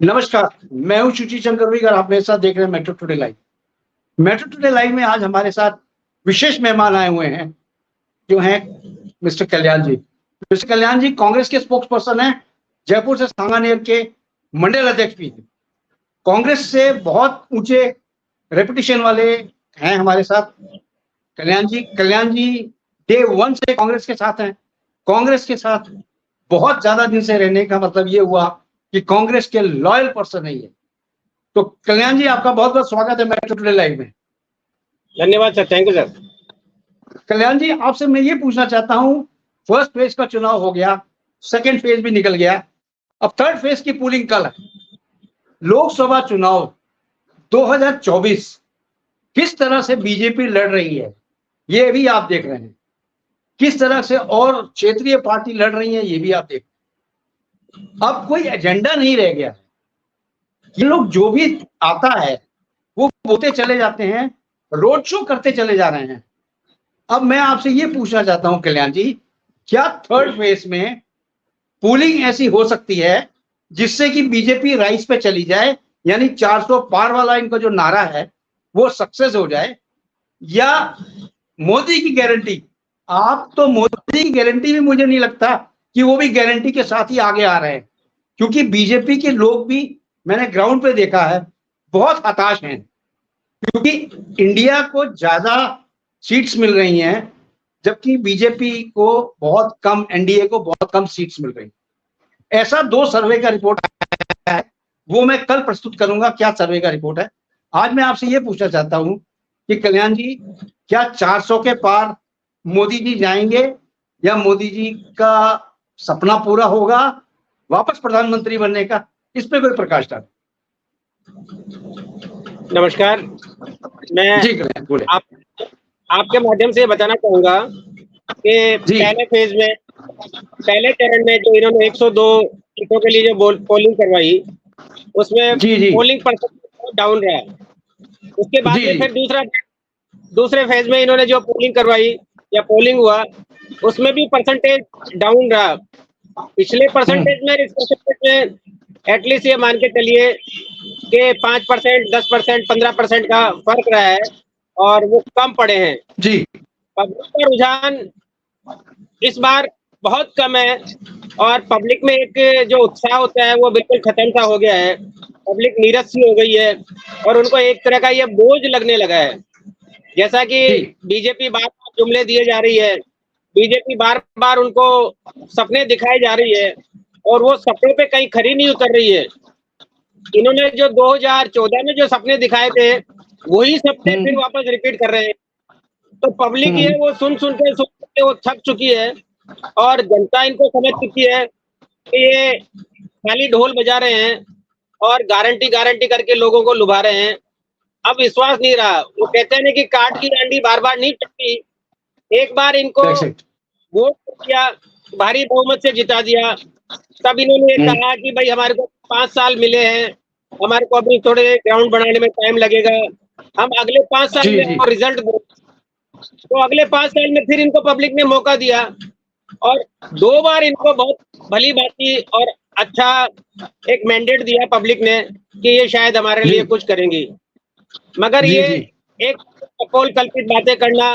नमस्कार, मैं हूं सुची शंकर और आप मेरे साथ देख रहे हैं metro today live. Metro today live में आज हमारे साथ विशेष मेहमान आए हुए हैं, जो हैं मिस्टर कल्याण जी। मिस्टर कल्याण जी कांग्रेस के स्पोक्स पर्सन हैं, जयपुर से सांगानेर के मंडल अध्यक्ष भी हैं। कांग्रेस से बहुत ऊंचे रेपुटेशन वाले हैं हमारे साथ कल्याण जी डे वन से कांग्रेस के साथ हैं। कांग्रेस के साथ बहुत ज्यादा दिन से रहने का मतलब ये हुआ कि कांग्रेस के लॉयल पर्सन है ये। तो कल्याण जी आपका बहुत बहुत स्वागत है मेट्रो टुडे लाइव में। धन्यवाद सर, थैंक यू सर। कल्याण जी आपसे मैं ये पूछना चाहता हूं, फर्स्ट फेज का चुनाव हो गया, सेकंड फेज भी निकल गया, अब थर्ड फेज की पोलिंग कल है। लोकसभा चुनाव 2024 किस तरह से बीजेपी लड़ रही है ये भी आप देख रहे हैं, किस तरह से और क्षेत्रीय पार्टी लड़ रही है ये भी आप देख रहे हैं। अब कोई एजेंडा नहीं रह गया है, ये लोग जो भी आता है वो बोलते चले जाते हैं, रोड शो करते चले जा रहे हैं। अब मैं आपसे ये पूछना चाहता हूं कल्याण जी, क्या थर्ड फेज में पोलिंग ऐसी हो सकती है जिससे कि बीजेपी राइस पे चली जाए, यानी 400 पार वाला इनका जो नारा है वो सक्सेस हो जाए, या मोदी की गारंटी? आप तो मोदी की गारंटी भी मुझे नहीं लगता कि वो भी गारंटी के साथ ही आगे आ रहे हैं, क्योंकि बीजेपी के लोग भी मैंने ग्राउंड पे देखा है बहुत हताश हैं, क्योंकि इंडिया को ज्यादा सीट्स मिल रही हैं जबकि बीजेपी को बहुत कम, एनडीए को बहुत कम सीट्स मिल रही हैं। ऐसा 2 सर्वे का रिपोर्ट आया है, वो मैं कल प्रस्तुत करूंगा क्या सर्वे का रिपोर्ट है। आज मैं आपसे ये पूछना चाहता हूं कि कल्याण जी, क्या 400 के पार मोदी जी जाएंगे या मोदी जी का सपना पूरा होगा वापस प्रधानमंत्री बनने का? इस पे कोई प्रकाश डालें। नमस्कार, मैं बोले। आपके माध्यम से बताना चाहूंगा कि पहले चरण में जो इन्होंने 102 सीटों के लिए जो पोलिंग करवाई उसमें पोलिंग परसेंटेज डाउन रहा। उसके बाद में फिर दूसरे फेज में इन्होंने जो पोलिंग करवाई या पोलिंग हुआ उसमें भी परसेंटेज डाउन रहा। पिछले परसेंटेज में इस परसेंटेज में एटलीस्ट ये मान के चलिए कि 5%, 10%, 15% का फर्क रहा है और वो कम पड़े हैं जी। पब्लिक का रुझान इस बार बहुत कम है और पब्लिक में एक जो उत्साह होता है वो बिल्कुल खत्म सा हो गया है। पब्लिक नीरस सी हो गई है और उनको एक तरह का ये बोझ लगने लगा है। जैसा कि बीजेपी बार बार जुमले दिए जा रही है, बीजेपी बार बार उनको सपने दिखाए जा रही है और वो सपने पे कहीं खरी नहीं उतर रही है। इन्होंने जो 2014 में जो सपने दिखाए थे वही सपने फिर वापस रिपीट कर रहे हैं। तो पब्लिक है वो सुन के वो थक चुकी है और जनता इनको समझ चुकी है कि ये खाली ढोल बजा रहे हैं और गारंटी करके लोगों को लुभा रहे हैं। अब विश्वास नहीं रहा। वो कहते हैं कि काट की आंडी बार बार नहीं टूटती। एक बार इनको वोट किया, भारी बहुमत से जिता दिया, तब इन्होंने कहा कि भाई हमारे को 5 साल मिले हैं, हमारे को अभी थोड़े ग्राउंड बनाने में टाइम लगेगा, हम अगले 5 साल में रिजल्ट दो। तो अगले 5 साल में फिर इनको पब्लिक ने मौका दिया और 2 बार इनको बहुत भली भांति और अच्छा एक मैंडेट दिया पब्लिक ने कि ये शायद हमारे लिए कुछ करेंगी। मगर ये एक कपोल कल्पित बातें करना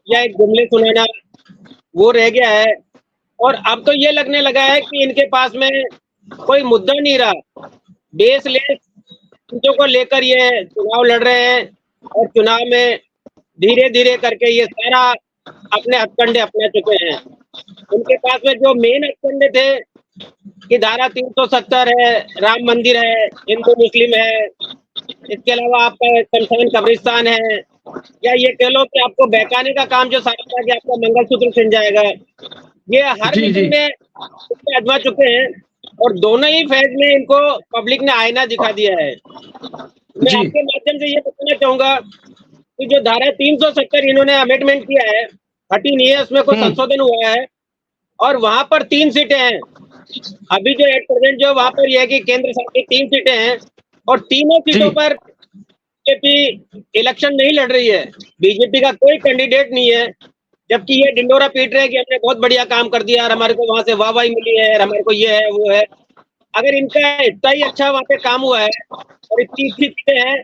या एक जुमले सुनाना वो रह गया है और अब तो ये लगने लगा है कि इनके पास में कोई मुद्दा नहीं रहा। बेसलेस चीजों को लेकर ये चुनाव लड़ रहे हैं और चुनाव में धीरे धीरे करके ये सारा अपने हथकंडे अपना चुके हैं। उनके पास में जो मेन हथकंडे थे कि धारा 370 है, राम मंदिर है, हिंदू मुस्लिम है, इसके अलावा आपका शमशान कब्रिस्तान है, या ये कह लो कि आपको बहकाने का काम जो सारा था कि आपका मंगलसूत्र छिन जाएगा, ये हर मीटिंग में आजमा चुके हैं और दोनों ही फेज में इनको पब्लिक ने आईना दिखा दिया है। मैं आपके माध्यम से ये बताना चाहूंगा कि जो धारा 370 इन्होंने अमेंडमेंट किया है, हटी नहीं है, उसमें कोई संशोधन हुआ है और वहां पर 3 सीटें हैं। अभी जो एट प्रेजेंट जो वहां पर यह है कि केंद्र शासित 3 सीटें हैं और तीनों सीटों पर बीजेपी इलेक्शन नहीं लड़ रही है। बीजेपी का कोई कैंडिडेट नहीं है, जबकि ये डिंडोरा पीट रहे हैं कि हमने बहुत बढ़िया काम कर दिया और हमारे को वहां से वाहवाही मिली है और हमारे को ये है वो है। अगर इनका इतना ही अच्छा वहाँ पे काम हुआ है और इतनी अच्छी चीजें हैं,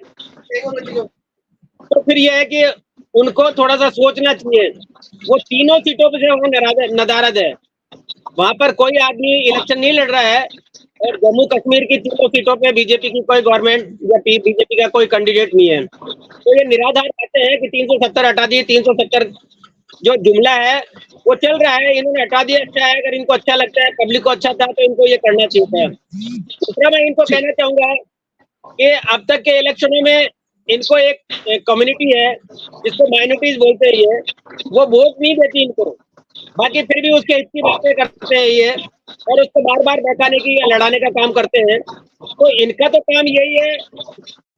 तो फिर यह है कि उनको थोड़ा सा सोचना चाहिए। वो तीनों सीटों पे जो नदारद है, वहां पर कोई आदमी इलेक्शन नहीं लड़ रहा है, और जम्मू कश्मीर की तीनों सीटों पे बीजेपी की कोई गवर्नमेंट या बीजेपी का कोई कैंडिडेट नहीं है। तो ये निराधार बातें हैं कि 370 हटा दिए, 370 जो जुमला है वो चल रहा है, इन्होंने हटा दिया। अच्छा है, अगर इनको अच्छा लगता है, पब्लिक को अच्छा था, तो इनको ये करना चाहिए था। दूसरा मैं इनको कहना चाहूंगा कि अब तक के इलेक्शनों में इनको एक कम्युनिटी है जिसको माइनॉरिटीज बोलते हैं, ये वो वोट नहीं देती इनको, बाकी फिर भी उसके हित की बातें करते हैं ये, और उसको बार बार बहकाने की या लड़ाने का काम करते हैं। तो इनका तो काम यही है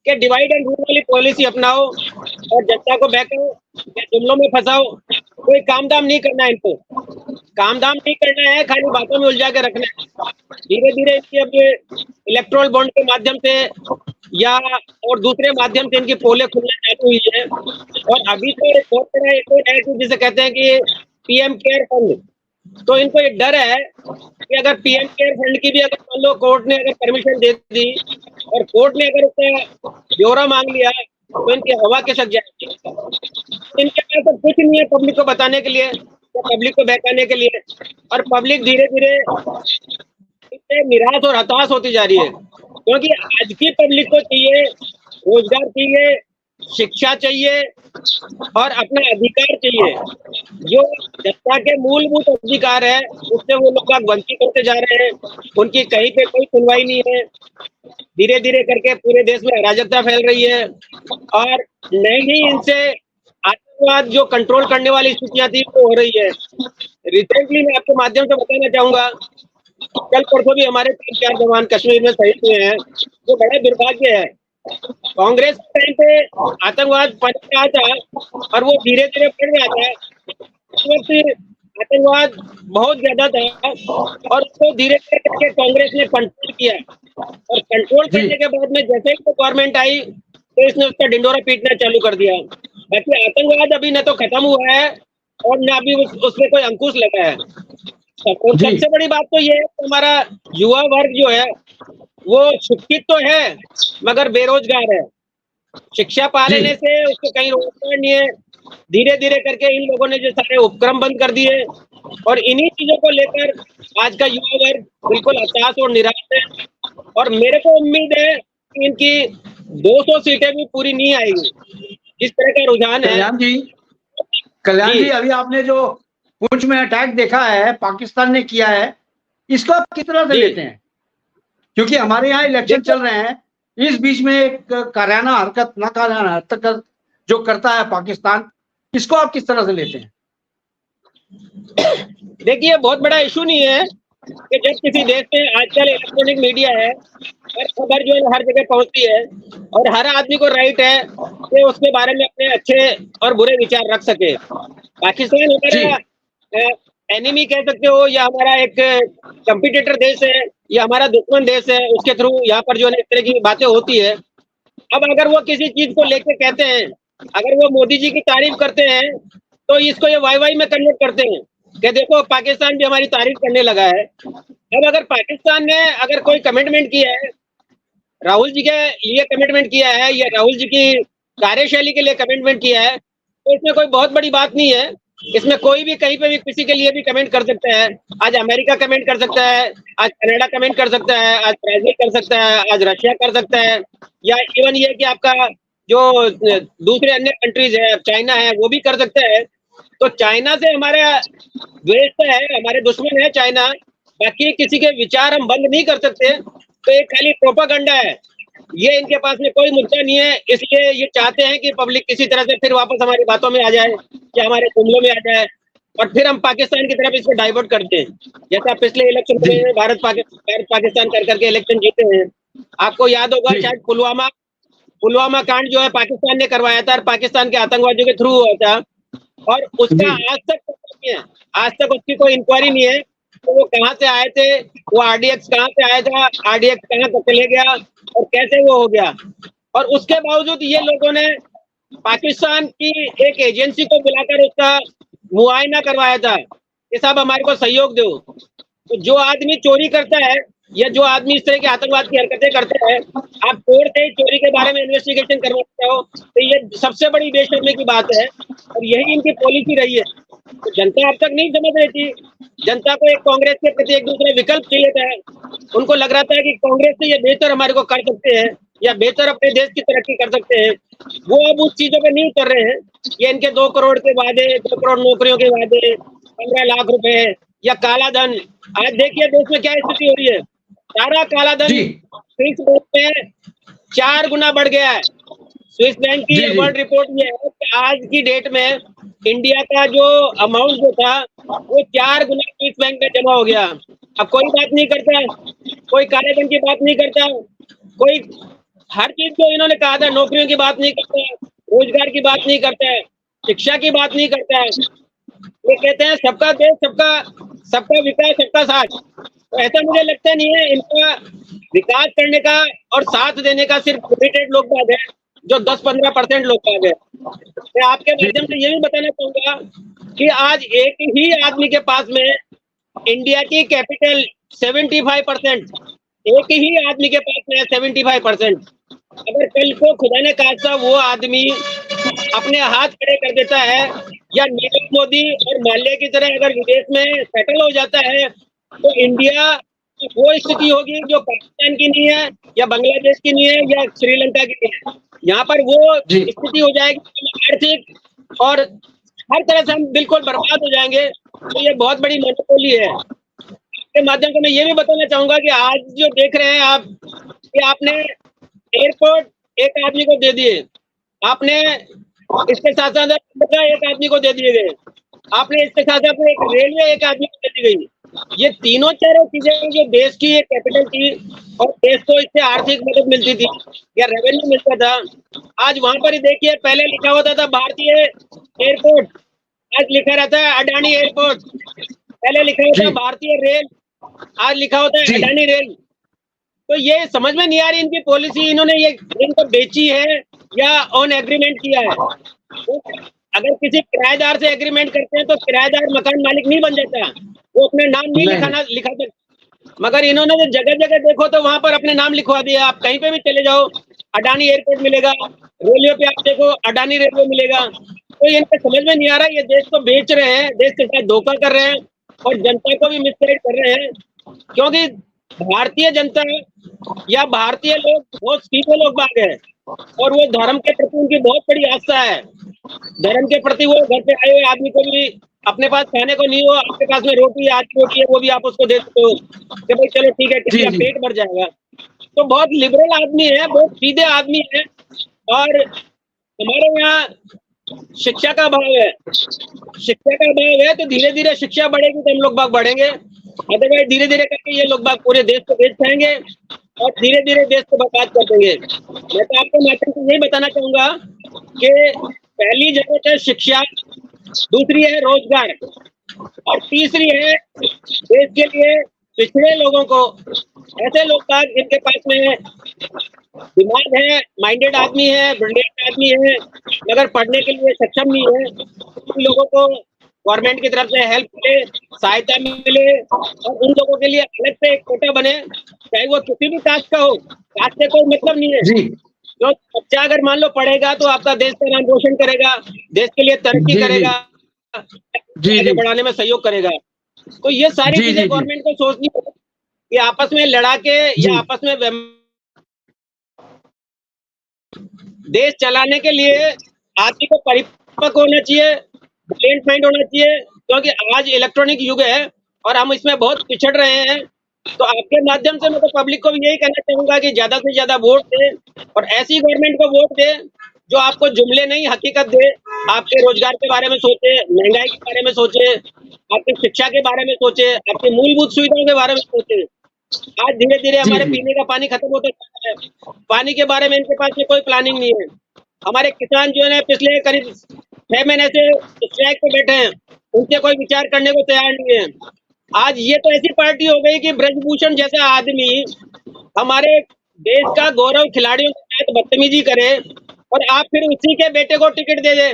कि डिवाइड एंड रूल वाली पॉलिसी अपनाओ और जनता को बहकाओ या जुमलों में फंसाओ। कोई काम दाम नहीं करना है इनको, काम दाम नहीं करना है, खाली बातों में उलझा के रखना है। धीरे धीरे इनकी अब इलेक्ट्रोल बॉन्ड के माध्यम से या और दूसरे माध्यम से इनकी पोलें खुलना चालू हुई है। और अभी तो एक बहुत बड़ा एक और है जिसे कहते हैं कि पीएम केयर फंड। तो इनको एक डर है कि अगर पीएम केयर फंड की भी अगर मान लो कोर्ट ने अगर परमिशन दे दी और कोर्ट ने अगर उसका ब्यौरा मांग लिया, तो इनकी हवा के सक जाएगी। इनके पास तो कुछ नहीं है पब्लिक को बताने के लिए या पब्लिक को बहकाने के लिए, और पब्लिक धीरे धीरे इससे निराश और हताश होती जा रही है। क्योंकि आज की पब्लिक को चाहिए रोजगार, चाहिए शिक्षा, चाहिए और अपना अधिकार चाहिए। जो जनता के मूलभूत अधिकार है उससे वो लोग वंचित होते जा रहे हैं, उनकी कहीं पे कोई सुनवाई नहीं है। धीरे धीरे करके पूरे देश में अराजकता फैल रही है, और नई ही इनसे आतंकवाद जो कंट्रोल करने वाली स्थितियां थी वो हो रही है। रिसेंटली मैं आपके माध्यम से बताना चाहूंगा, कल परसों भी हमारे 3-4 जवान कश्मीर में शहीद हुए हैं, जो बड़ा दुर्भाग्य है। कांग्रेस के टाइम पे आतंकवाद पनप रहा था और वो धीरे धीरे बढ़ रहा था। उस वक्त आतंकवाद बहुत ज्यादा था और उसको धीरे धीरे करके कांग्रेस ने कंट्रोल किया, और कंट्रोल करने के बाद में जैसे ही वो गवर्नमेंट आई तो इसने उसका डिंडोरा पीटना चालू कर दिया। बाकी आतंकवाद अभी न तो खत्म हुआ है और न अभी उसमें कोई अंकुश लगा है। और सबसे बड़ी बात तो ये है कि हमारा युवा वर्ग जो है वो शिक्षित तो है मगर बेरोजगार है। शिक्षा पा लेने से उसको कहीं रोजगार नहीं है। धीरे धीरे करके इन लोगों ने जो सारे उपक्रम बंद कर दिए, और इन्हीं चीजों को लेकर आज का युवा वर्ग बिल्कुल हताश और निराश है। और मेरे को उम्मीद है कि इनकी 200 सीटें भी पूरी नहीं आएगी, जिस तरह का रुझान है। कल्याण जी, अभी आपने जो पुंछ में अटैक देखा है पाकिस्तान ने किया है, इसको आप किस तरह से लेते हैं? क्योंकि हमारे यहाँ इलेक्शन चल रहे हैं, इस बीच में एक कायराना हरकत, नाकाराना हरकत जो करता है पाकिस्तान, इसको आप किस तरह से लेते हैं? देखिए, बहुत बड़ा इशू नहीं है कि जब किसी देश में आजकल इलेक्ट्रॉनिक मीडिया है, हर खबर जो है हर जगह पहुंचती है, और हर आदमी को राइट है कि उसके बारे में अपने अच्छे और बुरे विचार रख सके। पाकिस्तान हमारा एनिमी कह सकते हो, या हमारा एक कंपटीटर देश है, या हमारा दुश्मन देश है, उसके थ्रू यहाँ पर जो है इस तरह की बातें होती है। अब अगर वो किसी चीज को लेके कहते हैं, अगर वो मोदी जी की तारीफ करते हैं तो इसको ये वाई में कन्वर्ट करते हैं कि देखो पाकिस्तान भी हमारी तारीफ करने लगा है। अब अगर पाकिस्तान ने अगर कोई कमिटमेंट किया है, राहुल जी के लिए कमिटमेंट किया है, या राहुल जी की कार्यशैली के लिए कमिटमेंट किया है, तो इसमें कोई बहुत बड़ी बात नहीं है। इसमें कोई भी कहीं पे भी किसी के लिए भी कमेंट कर सकता है। आज अमेरिका कमेंट कर सकता है, आज कनाडा कमेंट कर सकता है, आज ब्राजील कर सकता है, आज रशिया कर सकता है, या इवन ये कि आपका जो दूसरे अन्य कंट्रीज है, चाइना है, वो भी कर सकता है। तो चाइना से हमारा द्वेष है, हमारे दुश्मन है चाइना, बाकी किसी के विचार हम बंद नहीं कर सकते। तो ये खाली प्रोपागंडा है, ये इनके पास में कोई मुद्दा नहीं है। इसलिए ये चाहते हैं कि पब्लिक किसी तरह से फिर वापस हमारी बातों में आ जाए या हमारे जुमलों में आ जाए, और फिर हम पाकिस्तान की तरफ इसको डाइवर्ट करते हैं। जैसा पिछले इलेक्शन में भारत पाकिस्तान कर करके इलेक्शन जीते हैं। आपको याद होगा शायद पुलवामा कांड जो है पाकिस्तान ने करवाया था, और पाकिस्तान के आतंकवादियों के थ्रू हुआ था, और उसका आज तक उसकी कोई इंक्वायरी नहीं है। तो वो कहाँ से आए थे, वो आरडीएक्स कहाँ से आया था, आरडीएक्स कहाँ तक चले गया और कैसे वो हो गया। और उसके बावजूद ये लोगों ने पाकिस्तान की एक एजेंसी को बुलाकर उसका मुआयना करवाया था कि साहब हमारे को सहयोग दो। तो जो आदमी चोरी करता है या जो आदमी इस तरह की आतंकवाद की हरकतें करते हैं, आप चोर से चोरी के बारे में इन्वेस्टिगेशन करवाते हो, तो ये सबसे बड़ी बेशर्मी की बात है और यही इनकी पॉलिसी रही है। तो जनता अब तक नहीं समझ रही थी। जनता को एक कांग्रेस के प्रति एक दूसरा विकल्प चाहिए था। उनको लग रहा था कि कांग्रेस से ये बेहतर हमारे को कर सकते हैं या बेहतर अपने देश की तरक्की कर सकते हैं। वो अब उस चीजों पे नहीं उतर रहे हैं। ये इनके 2 करोड़ के वादे, 2 करोड़ नौकरियों के वादे, 15 लाख रुपए या काला धन। आज देखिए देश में क्या स्थिति हो रही है। सारा काला धन जी स्विस बैंक में 4 गुना बढ़ गया है। स्विस बैंक की जी जी वर्ल्ड रिपोर्ट ये है कि आज की डेट में इंडिया का जो अमाउंट जो था वो 4 गुना स्विस बैंक में जमा हो गया। अब कोई बात नहीं करता, कोई काले धन की बात नहीं करता, कोई हर चीज को इन्होंने कहा था, नौकरियों की बात नहीं करता, रोजगार की बात नहीं करता है, शिक्षा की बात नहीं करता है। ये कहते हैं सबका देश, सबका विकास, सबका साथ। तो ऐसा मुझे लगता नहीं है। इनका विकास करने का और साथ देने का सिर्फ लिमिटेड लोग बाग है, जो 10-15% लोग बाग है। मैं आपके माध्यम से ये भी बताना चाहूंगा कि आज एक ही आदमी के पास में इंडिया की कैपिटल 75%, एक ही आदमी के पास में 75%। अगर कल को खुदा ने खास्ता वो आदमी अपने हाथ खड़े कर देता है या नीरव मोदी और माल्या की तरह अगर विदेश में सेटल हो जाता है, तो इंडिया वो स्थिति होगी जो पाकिस्तान की नहीं है या बांग्लादेश की नहीं है या श्रीलंका की नहीं है। यहाँ पर वो जी स्थिति हो जाएगी आर्थिक और हर तरह से हम बिल्कुल बर्बाद हो जाएंगे। तो ये बहुत बड़ी मोनोपोली है। के माध्यम से मैं ये भी बताना चाहूंगा कि आज जो देख रहे हैं आप कि आपने एयरपोर्ट एक आदमी को दे दिए, आपने इसके साथ साथ एक आदमी को दे दिए गए, आपने इसके साथ साथ एक रेलवे एक आदमी को दे दी गई। ये तीनों चारों चीजें जो देश की एक कैपिटल थी और देश को इससे आर्थिक मदद मिलती थी या रेवेन्यू मिलता था, आज वहां पर ही देखिए पहले लिखा होता था भारतीय एयरपोर्ट, आज लिखा रहता है अडानी एयरपोर्ट। पहले लिखा होता जी है भारतीय रेल, आज लिखा होता है जी अडानी रेल। तो ये समझ में नहीं आ रही इनकी पॉलिसी, इन्होंने ये इनको बेची है या ऑन एग्रीमेंट किया है। तो अगर किसी किराएदार से एग्रीमेंट करते हैं तो किराएदार मकान मालिक नहीं बन जाता, वो अपना नाम नहीं लिखा सकता। मगर इन्होंने जो जगह जगह देखो तो वहां पर अपने नाम लिखवा दिया। आप कहीं पे भी चले जाओ अडानी एयरपोर्ट मिलेगा, रेलवे पे आप देखो अडानी रेलवे मिलेगा। तो इनको समझ में नहीं आ रहा, ये देश को बेच रहे हैं, देश के साथ धोखा कर रहे हैं और जनता को भी मिसगाइड कर रहे हैं। क्योंकि भारतीय जनता या भारतीय लोग बहुत सीधे लोग बाग है और वो धर्म के प्रति उनकी बहुत बड़ी आस्था है। धर्म के प्रति वो घर पे आए हुए आदमी को भी अपने पास खाने को नहीं हो, आपके पास में रोटी है, आज की रोटी है, वो भी आप उसको दे देते हो कि भाई चलो ठीक है, किसी का पेट भर जाएगा। तो बहुत लिबरल आदमी है, बहुत सीधे आदमी है। और हमारे यहाँ शिक्षा का अभाव है, शिक्षा का अभाव है, तो धीरे धीरे शिक्षा बढ़ेगी तो हम लोग बाग बढ़ेंगे। अदरवाइज धीरे धीरे करके ये लोग बाग पूरे देश को बेच पाएंगे और धीरे धीरे देश को बर्बाद कर देंगे। मैं तो आपको माध्यम से यही बताना चाहूंगा कि पहली जरूरत है शिक्षा, दूसरी है रोजगार और तीसरी है देश के लिए पिछड़े लोगों को, ऐसे लोग बाग जिनके पास में दिमाग है, माइंडेड आदमी है, ब्रिलियंट आदमी है, मगर पढ़ने के लिए सक्षम नहीं है, उन लोगों को गवर्नमेंट की तरफ से हेल्प मिले, सहायता मिले और उन लोगों के लिए अलग से एक कोटा बने, चाहे वो किसी भी कास्ट का हो, कास्ट से कोई मतलब नहीं है। जो बच्चा अगर मान लो पढ़ेगा तो आपका देश का नाम रोशन करेगा, देश के लिए तरक्की करेगा, आगे बढ़ाने में सहयोग करेगा। तो ये सारी चीजें गवर्नमेंट को सोचनी है कि आपस में लड़ा के या आपस में देश चलाने के लिए आदमी को परिपक्व होना चाहिए, ब्रिलियंट माइंड होना चाहिए। क्योंकि आज इलेक्ट्रॉनिक युग है और हम इसमें बहुत पिछड़ रहे हैं। तो आपके माध्यम से मैं तो पब्लिक को भी यही कहना चाहूंगा कि ज्यादा से ज्यादा वोट दे और ऐसी गवर्नमेंट को वोट दे जो आपको जुमले नहीं हकीकत दे, आपके रोजगार के बारे में सोचे, महंगाई के बारे में सोचे, आपकी शिक्षा के बारे में सोचे, आपकी मूलभूत सुविधाओं के बारे में सोचे। आज धीरे धीरे हमारे पीने का पानी खत्म होता जा रहा है, पानी के बारे में इनके पास में कोई प्लानिंग नहीं है। हमारे किसान जो है पिछले करीब 6 महीने से स्ट्राइक पे बैठे हैं, उनसे कोई विचार करने को तैयार नहीं है। आज ये तो ऐसी पार्टी हो गई कि ब्रजभूषण जैसा आदमी हमारे देश का गौरव खिलाड़ियों के साथ बदतमीजी करे और आप फिर उसी के बेटे को टिकट दे दे।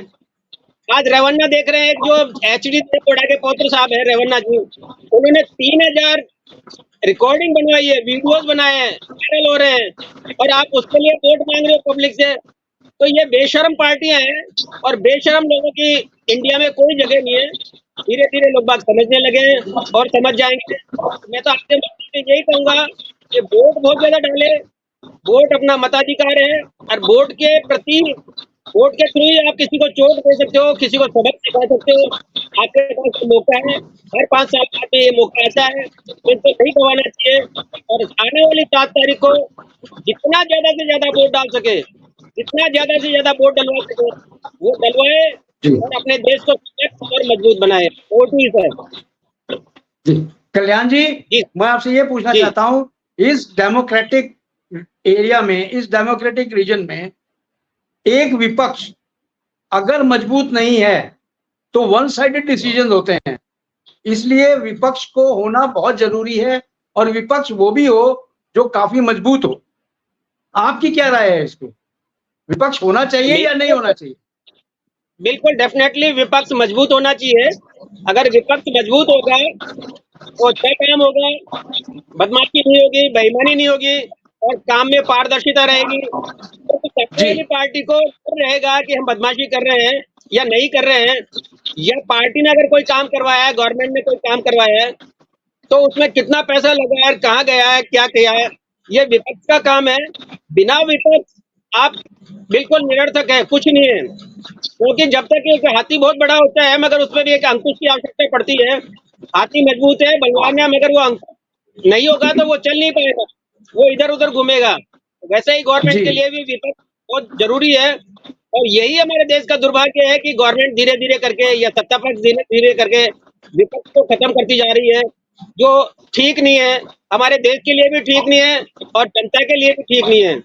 आज रेवन्ना देख रहे हैं, एक जो HD देवगौड़ा के पौत्र साहब है रेवन्ना जी, उन्होंने 3000 रिकॉर्डिंग बनवाई है, वीडियोस बनाए हैं, वायरल हो रहे हैं, और आप उसके लिए वोट मांग रहे हो पब्लिक से। तो ये बेशरम पार्टियां हैं, और बेशरम लोगों की इंडिया में कोई जगह नहीं है। धीरे धीरे लोग बात समझने लगे हैं और समझ जाएंगे। मैं तो आपके माध्यम से यही कहूंगा कि वोट बहुत ज्यादा डाले, वोट अपना मताधिकार है, और वोट के प्रति, वोट के थ्रू ही आप किसी को चोट दे सकते हो, किसी को सबक सिखा सकते हो। आपके पास मौका है, हर 5 साल बाद में ये मौका आता है, तो इसको नहीं गंवाना चाहिए। और आने वाली 7 तारीख को जितना ज्यादा से ज्यादा वोट डाल सके, जितना ज्यादा से ज्यादा वोट डलवा सके, वो डलवाए जी और अपने देश को सशक्त और मजबूत बनाए। वोट ही सर। जी कल्याण जी, जी मैं आपसे ये पूछना जी चाहता हूँ, इस डेमोक्रेटिक एरिया में, इस डेमोक्रेटिक रीजन में एक विपक्ष अगर मजबूत नहीं है तो वन साइडेड डिसीजन होते हैं। इसलिए विपक्ष को होना बहुत जरूरी है, और विपक्ष वो भी हो जो काफी मजबूत हो। आपकी क्या राय है इसको, विपक्ष होना चाहिए या नहीं होना चाहिए? बिल्कुल, डेफिनेटली विपक्ष मजबूत होना चाहिए। अगर विपक्ष मजबूत होगा तो अच्छा काम होगा, बदमाशी नहीं होगी, बेईमानी नहीं होगी, और काम में पारदर्शिता रहेगी। तो सामने वाली जी पार्टी को डर रहेगा कि हम बदमाशी कर रहे हैं या नहीं कर रहे हैं, या पार्टी ने अगर कोई काम करवाया है, गवर्नमेंट ने कोई काम करवाया है, तो उसमें कितना पैसा लगा है, कहाँ गया है, क्या किया है, ये विपक्ष का काम है। बिना विपक्ष आप बिल्कुल निरर्थक है, कुछ नहीं है। क्योंकि जब तक एक हाथी बहुत बड़ा होता है, मगर उसमें भी एक अंकुश की आवश्यकता पड़ती है। हाथी मजबूत है, बलवान है, मगर वो अंकुश नहीं होगा तो वो चल नहीं पाएगा, वो इधर उधर घूमेगा। वैसे ही गवर्नमेंट जी के लिए भी विपक्ष बहुत जरूरी है। और यही हमारे देश का दुर्भाग्य है कि गवर्नमेंट धीरे धीरे करके, या सत्ता पक्ष धीरे धीरे करके विपक्ष को खत्म करती जा रही है, जो ठीक नहीं है, हमारे देश के लिए भी ठीक नहीं है, और जनता के लिए भी ठीक नहीं है।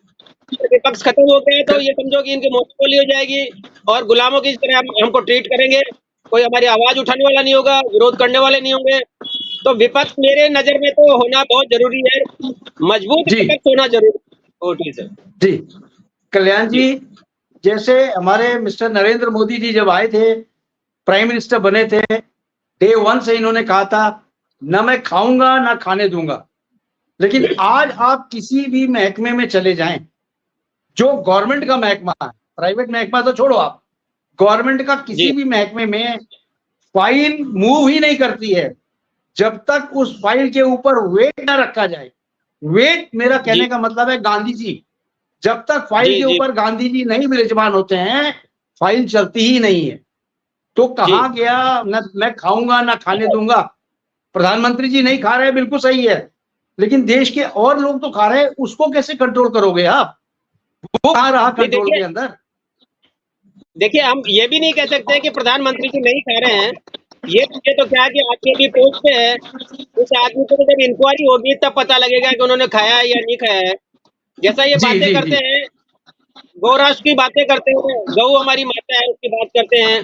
विपक्ष खत्म हो गया तो ये समझो कि इनकी मोनोपोली हो जाएगी, और गुलामों की तरह हमको ट्रीट करेंगे। कोई हमारी आवाज उठाने वाला नहीं होगा, विरोध करने वाले नहीं होंगे। तो विपक्ष मेरे नजर में तो होना बहुत जरूरी है, मजबूत जी विपक्ष होना जरूरी है। Okay sir. जी कल्याण जी जी, जैसे हमारे मिस्टर नरेंद्र मोदी जी जब आए थे, प्राइम मिनिस्टर बने थे, डे 1 से इन्होंने कहा था ना मैं खाऊंगा ना खाने दूंगा। लेकिन आज आप किसी भी महकमे में चले जाएं, जो गवर्नमेंट का महकमा है, प्राइवेट महकमा तो छोड़ो आप, गवर्नमेंट का किसी जी भी महकमे में फाइल मूव ही नहीं करती है जब तक उस फाइल के ऊपर वेट ना रखा जाए। वेट, मेरा कहने जी का मतलब है गांधी जी। जब तक फाइल जी के जी ऊपर गांधी जी नहीं विराजमान होते हैं, फाइल चलती ही नहीं है। तो जी कहा गया न मैं खाऊंगा ना खाने दूंगा। प्रधानमंत्री जी नहीं खा रहे, बिल्कुल सही है, लेकिन देश के और लोग तो खा रहे हैं, उसको कैसे कंट्रोल करोगे आप? वो कहाँ रहा नहीं, कंट्रोल के अंदर? देखिए हम ये भी नहीं कह सकते कि प्रधानमंत्री जी नहीं खा रहे हैं। ये तो क्या कि आगे की पोस्ट पे है, उस आदमी को जब इंक्वायरी होगी तब पता लगेगा कि उन्होंने खाया है या नहीं खाया है। जैसा ये जी बातें जी करते जी हैं, गौ राष्ट्र की बातें करते हैं, गौ हमारी माता है उसकी बात करते हैं,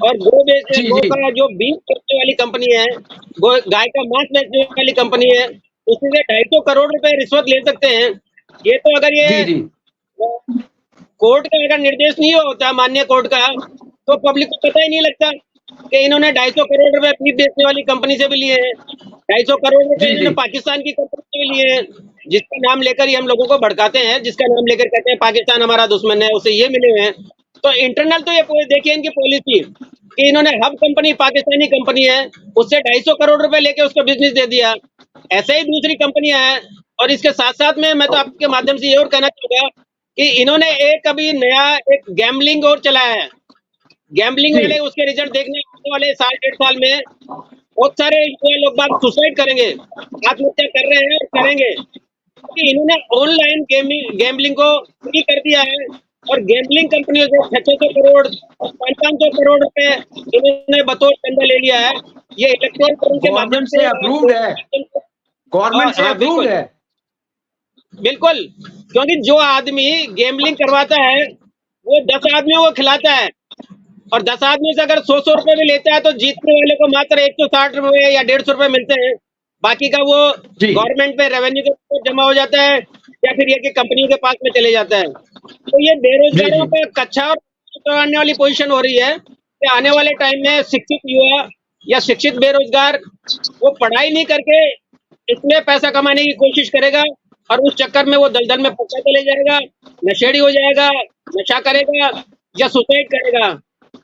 और जी गौ जी का जो बीज बेचने वाली कंपनी है, गौ गाय का मांस बेचने वाली कंपनी है, उसी से 250 करोड़ रुपए रिश्वत ले सकते हैं। ये तो अगर ये जी जी कोर्ट का अगर निर्देश नहीं होता, माननीय कोर्ट का, तो पब्लिक को पता ही नहीं लगता कि इन्होंने 250 करोड़ रुपए बीज बेचने वाली कंपनी से भी लिए हैं। 250 करोड़ रुपए जी इन्होंने जी पाकिस्तान की कंपनी से भी लिए हैं, जिसका नाम लेकर ही हम लोगों को भड़काते हैं, जिसका नाम लेकर कहते हैं पाकिस्तान हमारा दुश्मन है, उसे ये मिले हुए हैं। तो इंटरनल तो ये देखिए इनकी पॉलिसी कि इन्होंने हब कंपनी पाकिस्तानी कंपनी है, उससे 250 करोड़ रुपए लेके उसको बिजनेस दे दिया। ऐसे ही दूसरी कंपनियां हैं। और इसके साथ साथ में मैं तो आपके माध्यम से ये और कहना चाहूंगा कि इन्होंने एक अभी नया एक गैम्बलिंग और चलाया है। गैम्बलिंग जी वाले उसके रिजल्ट देखने आने वाले साल 1.5 साल में बहुत सारे युवा लोग बाग सुसाइड करेंगे, आत्महत्या कर रहे हैं और करेंगे, क्योंकि इन्होंने ऑनलाइन गैम्बलिंग को फ्री कर दिया है। और गैम्बलिंग कंपनियों से 600 करोड़ 500 करोड़ रुपए इन्होंने बतौर चंदा ले लिया है। ये इलेक्ट्रॉनिक करोड़ के माध्यम गवर्नमेंट से से अप्रूव्ड है, गवर्नमेंट से हाँ अप्रूव्ड बिल्कुल है। बिल्कुल। क्योंकि जो आदमी गैम्बलिंग करवाता है वो 10 आदमियों को खिलाता है, और 10 आदमी से अगर 100 रुपए भी लेता है तो जीतने वाले को मात्र 160 रुपए या 150 रुपए मिलते हैं। बाकी का वो जी गवर्नमेंट पे रेवेन्यू के ऊपर जमा हो जाता है, या फिर ये कि कंपनी के पास में चले जाता है। तो ये जी बेरोजगारों जी पे कच्चा और करने वाली पोजीशन हो रही है कि आने वाले टाइम में शिक्षित युवा या शिक्षित बेरोजगार वो पढ़ाई नहीं करके इसमें पैसा कमाने की कोशिश करेगा और उस चक्कर में वो दलदल में फंसा चले जाएगा, नशेड़ी हो जाएगा, नशा करेगा या सुसाइड करेगा।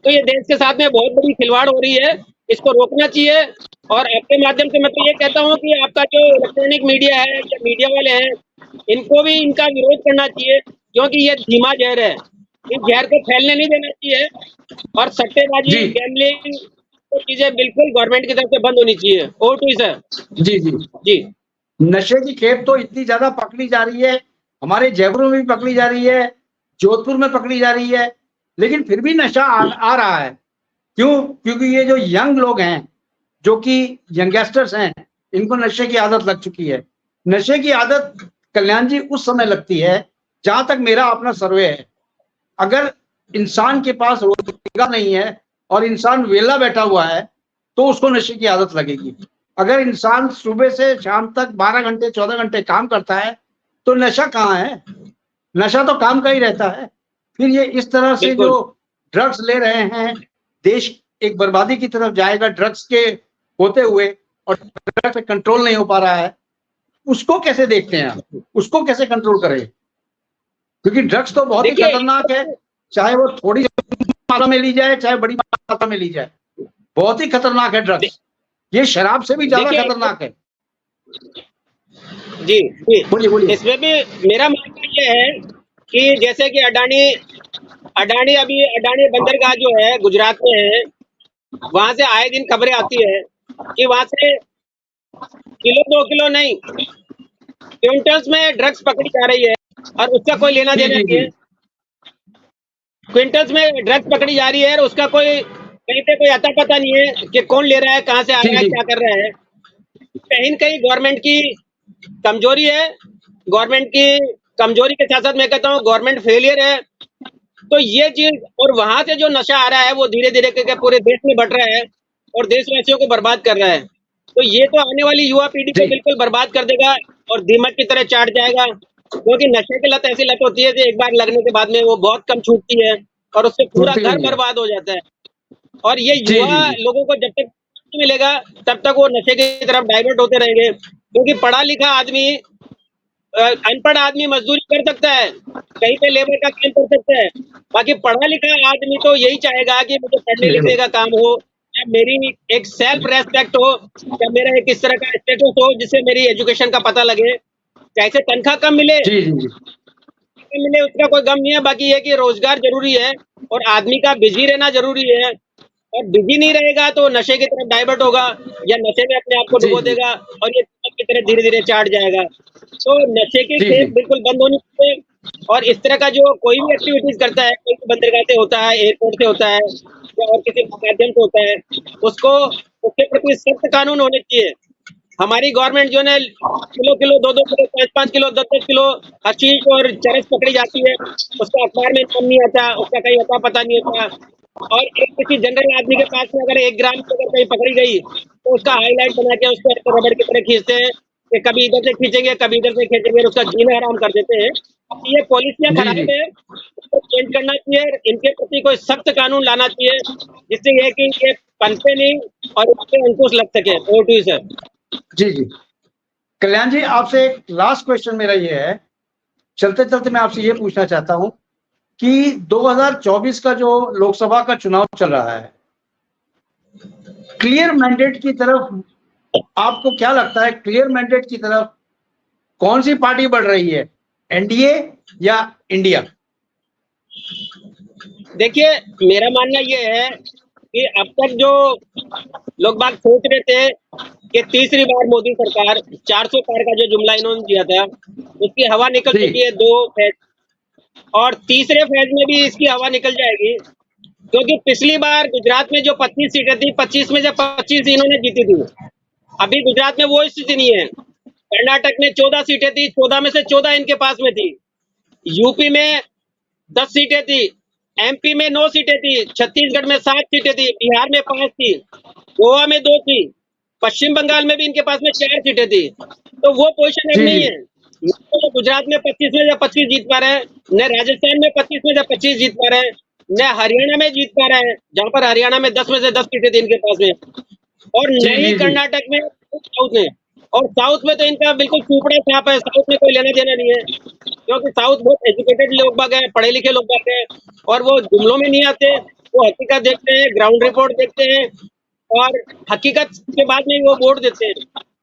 तो ये देश के साथ में बहुत बड़ी खिलवाड़ हो रही है, इसको रोकना चाहिए। और आपके माध्यम से मैं तो ये कहता हूँ कि आपका जो इलेक्ट्रॉनिक मीडिया है या मीडिया वाले हैं, इनको भी इनका विरोध करना चाहिए, क्योंकि ये धीमा जहर है, इस जहर को फैलने नहीं देना चाहिए। और सट्टेबाजी, जी गैम्बलिंग, तो चीजें बिल्कुल गवर्नमेंट की तरफ से बंद होनी चाहिए। Over to you sir. जी जी जी नशे की खेप तो इतनी ज्यादा पकड़ी जा रही है, हमारे जयपुर में भी पकड़ी जा रही है, जोधपुर में पकड़ी जा रही है, लेकिन फिर भी नशा आ रहा है। क्यों? क्योंकि ये जो यंग लोग हैं, जो कि यंगस्टर्स हैं, इनको नशे की आदत लग चुकी है। नशे की आदत कल्याण जी उस समय लगती है, जहां तक मेरा अपना सर्वे है, अगर इंसान के पास रोजगार नहीं है और इंसान वेला बैठा हुआ है तो उसको नशे की आदत लगेगी। अगर इंसान सुबह से शाम तक 12 घंटे 14 घंटे काम करता है तो नशा कहाँ है? नशा तो काम का ही रहता है। फिर ये इस तरह से बिल्कुल। जो ड्रग्स ले रहे हैं, देश एक बर्बादी की तरफ जाएगा ड्रग्स के होते हुए, और ड्रग्स पे कंट्रोल नहीं हो पा रहा है, उसको कैसे देखते हैं आप? उसको कैसे कंट्रोल करें? क्योंकि ड्रग्स तो बहुत ही देखिए, खतरनाक है, चाहे वो थोड़ी मात्रा में ली जाए चाहे बड़ी मात्रा में ली जाए, बहुत ही खतरनाक है ड्रग्स। ये शराब से भी ज्यादा देखिए, खतरनाक है। जी जी बोलिए बोलिए। इसमें भी मेरा मानना ये है कि जैसे कि अडानी बंदरगाह जो है गुजरात में है, वहां से आए दिन खबरें आती है कि वहां से किलो 2 किलो नहीं, क्विंटल्स में ड्रग्स पकड़ी जा रही है और उसका कोई लेना जी देना जी नहीं जी है। क्विंटल्स में ड्रग्स पकड़ी जा रही है और उसका कोई कहीं पे कोई अता पता नहीं है कि कौन ले रहा है, कहाँ से आ जी रहा है, जी क्या कर रहा है। कहीं न कहीं गवर्नमेंट की कमजोरी है, गवर्नमेंट की कमजोरी के साथ साथ मैं कहता हूँ गवर्नमेंट फेलियर है। तो ये चीज, और वहां से जो नशा आ रहा है वो धीरे धीरे करके पूरे देश में बढ़ रहा है और देशवासियों को बर्बाद कर रहा है। तो ये तो आने वाली युवा पीढ़ी को जी बिल्कुल बर्बाद कर देगा और दीमक की तरह चाट जाएगा। क्योंकि नशे की लत ऐसी लत होती है कि एक बार लगने के बाद में वो बहुत कम छूटती है और उससे पूरा छूटती घर नहीं है। बर्बाद हो जाता है। और ये जी युवा जी जी लोगों को जब तक नहीं मिलेगा तब तक वो नशे की तरफ डाइवर्ट होते रहेंगे। क्योंकि पढ़ा लिखा आदमी, अनपढ़ आदमी मजदूरी कर सकता है, कहीं पे लेबर का काम कर सकता है, बाकी पढ़ा लिखा आदमी तो यही चाहेगा कि मुझे पढ़ने लिखने का काम हो, या मेरी एक सेल्फ रेस्पेक्ट हो, या मेरा एक इस तरह का स्टेटस हो जिससे मेरी एजुकेशन का पता लगे। चाहे तनख्वाह कम मिले, जी जी जी मिले उसका कोई गम नहीं है, बाकी ये कि रोजगार जरूरी है और आदमी का बिजी रहना जरूरी है। और बिजी नहीं रहेगा तो नशे की तरफ डाइवर्ट होगा या नशे में अपने आप को जी डुबो जी देगा और ये दीमक की तरह धीरे धीरे चाट जाएगा। तो नशे की जी खेप जी बिल्कुल बंद होनी चाहिए। और इस तरह का जो कोई भी एक्टिविटीज करता है, कोई भी बंदरगाह से होता है, एयरपोर्ट से होता है या और किसी माध्यम से होता है, उसको उसके प्रति सख्त कानून होने चाहिए। हमारी गवर्नमेंट जो है kilo kilo 2-2 kilo 5-5 kilo 10-10 kilo hashish और चरस पकड़ी जाती है, उसका अखबार में नाम नहीं आता, उसका कहीं अता पता नहीं होता। और एक किसी जनरल आदमी के पास में अगर 1 ग्राम की अगर कहीं पकड़ी गई तो उसका हाईलाइट बना के उसको ऐसे रबड़ की तरह खींचते हैं कि कभी इधर से खींचेंगे कभी इधर से खींचेंगे और उसका जीना हराम कर देते हैं। ये पॉलिसियां जी खराब जी है, इसको चेंज करना चाहिए, इनके प्रति कोई सख्त कानून लाना चाहिए जिससे ये कि ये पनपे नहीं और इस पे अंकुश लग सके। Over to you sir. जी जी कल्याण जी, आपसे एक लास्ट क्वेश्चन मेरा ये है, चलते चलते मैं आपसे ये पूछना चाहता हूं कि 2024 का जो लोकसभा का चुनाव चल रहा है, क्लियर मैंडेट की तरफ आपको क्या लगता है? क्लियर मैंडेट की तरफ कौन सी पार्टी बढ़ रही है, एनडीए या इंडिया? देखिए, मेरा मानना ये है कि अब तक जो लोग बाग सोच रहे थे कि तीसरी बार मोदी सरकार 400 पार का जो जुमला इन्होंने दिया था उसकी हवा निकल जी चुकी है 2 फेज, और तीसरे फेज में भी इसकी हवा निकल जाएगी। क्योंकि पिछली बार गुजरात में जो 25 सीटें थी, 25 में से 25 इन्होंने जीती थी। अभी गुजरात में वो स्थिति नहीं है। कर्नाटक में 14 सीटें थी, 14 में से 14 इनके पास में थी। यूपी में 10 सीटें थी, एमपी में 9 सीटें थी, छत्तीसगढ़ में 7 सीटें थी, बिहार में 5 थी, गोवा में 2 थी, पश्चिम बंगाल में भी इनके पास में 4 सीटें थी। तो वो पोजीशन अब जी नहीं जी है। न तो गुजरात में 25 में से 25 जीत पा रहे हैं, न राजस्थान में 25 में से 25 जीत पा रहे हैं, न हरियाणा में जीत पा रहे हैं, जहां पर हरियाणा में 10 में से 10 सीटें थी इनके पास में, और जी न ही जी जी कर्नाटक में, साउथ में। और साउथ में तो इनका बिल्कुल चूपड़ा छाप है, साउथ में कोई लेना देना नहीं है, क्योंकि साउथ बहुत एजुकेटेड लोग बाग हैं, पढ़े लिखे लोग बाग हैं, और वो जुमलों में नहीं आते, वो हकीकत देखते हैं, ग्राउंड रिपोर्ट देखते हैं, और हकीकत के बाद में वो वोट देते हैं।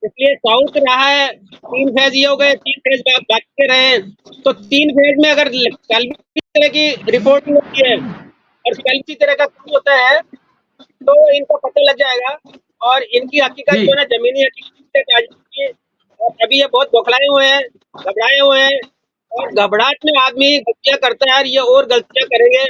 इसलिए साउथ रहा है, 3 फेज ये हो गए, 3 फेज बाकी के रहे हैं, तो 3 फेज में अगर कल भी इस तरह की रिपोर्टिंग होती है और कल इसी तरह का काम होता है, तो इनको पता लग जाएगा और इनकी हकीकत जी। जो है ना जमीनी हकीकत आ जाती है। और अभी ये बहुत बौखलाए हुए हैं, घबराए हुए हैं, और घबराहट में आदमी गलतियां करता है और ये और गलतियां करेंगे,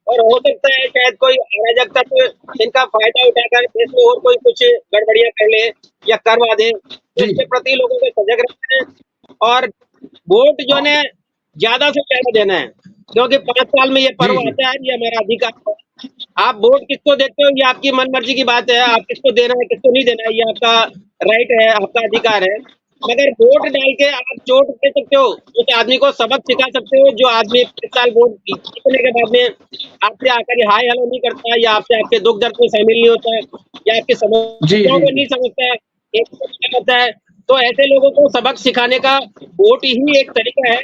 और हो सकता है शायद कोई अराजकता तक इनका फायदा उठाकर देश में और कोई कुछ गड़बड़ियां कर ले या करवा दे। तो जी। इसके प्रति लोगों को सजग रहना है और वोट जो है ज्यादा से ज्यादा देना है, क्योंकि 5 साल में ये पर्व जी। आता है, ये हमारा अधिकार है। आप वोट किसको देते हो ये आपकी मन मर्जी की बात है, आप किसको देना है किसको नहीं देना है ये आपका राइट है, आपका अधिकार है, मगर वोट डाल के आप चोट दे सकते हो, उस आदमी को सबक सिखा सकते हो जो आदमी 5 साल वोट जीतने के बाद में आपसे आकर हाय हेलो नहीं करता है, या आपसे आपके दुख दर्द में शामिल नहीं होता है, या आपकी समस्याओं को नहीं समझता है, एक होता है। तो ऐसे लोगों को सबक सिखाने का वोट ही एक तरीका है।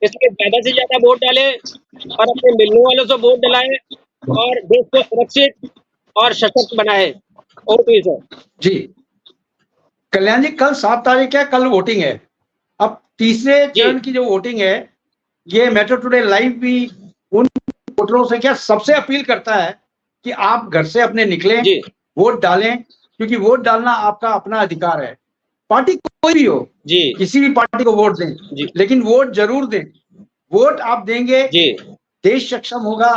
इसलिए ज्यादा से ज्यादा वोट डालें और अपने मिलने वालों से वोट दिलाएं और देश को सुरक्षित और सशक्त बनाए। Okay sir. जी कल्याण जी, कल 7 तारीख है, कल वोटिंग है। अब तीसरे चरण की जो वोटिंग है, ये मेट्रो टुडे लाइव भी उन वोटरों से क्या सबसे अपील करता है कि आप घर से अपने निकलें, वोट डालें, क्योंकि वोट डालना आपका अपना अधिकार है। पार्टी कोई भी हो, किसी भी पार्टी को वोट दें, लेकिन वोट जरूर दें। वोट आप देंगे, देश सक्षम होगा,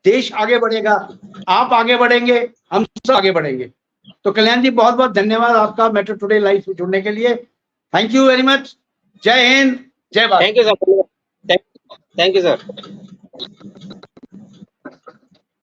देश आगे बढ़ेगा, आप आगे बढ़ेंगे, हम सब आगे बढ़ेंगे। तो कल्याण जी, बहुत बहुत धन्यवाद आपका मेट्रो टुडे लाइव से जुड़ने के लिए। Thank you very much. जय हिंद, जय Bharat. Thank you sir. Thank you sir.